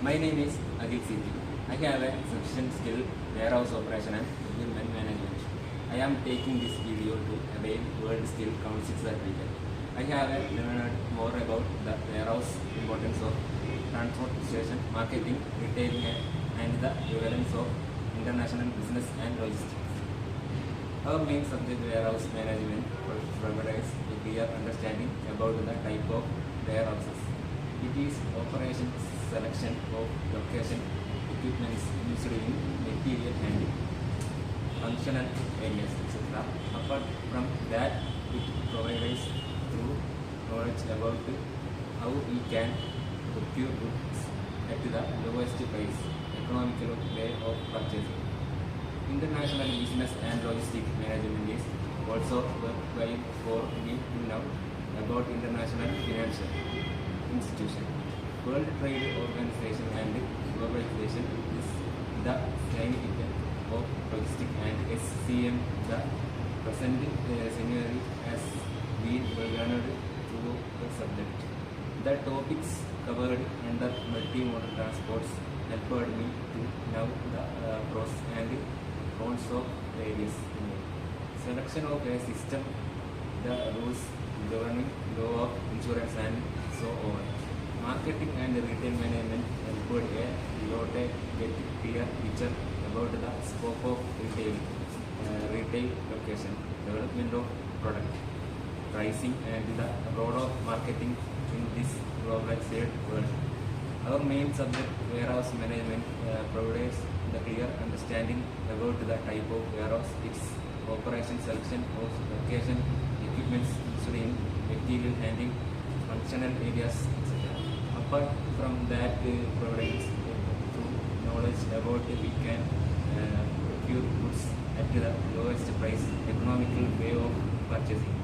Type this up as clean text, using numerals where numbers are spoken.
My name is Agil Siti. I have a sufficient skill warehouse operation and procurement management. I am taking this video to avail World Skill Council certificate. I have learned more about the warehouse importance of transportation, marketing, retailing, and the relevance of international business and logistics. Our main subject, warehouse management, provides a clear understanding about the type of warehouses. It is operation, selection of location, equipments used in material handling, functional areas, etc. Apart from that, it provides through knowledge about how we can procure goods at the lowest price, economical way of purchasing. International business and logistics management is also worthwhile for me to know about international financial institutions. World Trade Organization and globalization is the significance of logistics and SCM. The present scenario has been learned through the subject. The topics covered under multimodal transports helped me to know the pros and cons of various. Selection of a system, the rules governing law of insurance and so on. Marketing and retail management helped a lot get clear picture about the scope of retail location, development of product, pricing and the role of marketing in this globalized world. Our main subject, warehouse management, provides the clear understanding about the type of warehouse, its operation, selection of location, equipments used in material handling, functional areas, etc. Apart from that, provides through knowledge about we can procure goods at the lowest price, economical way of purchasing.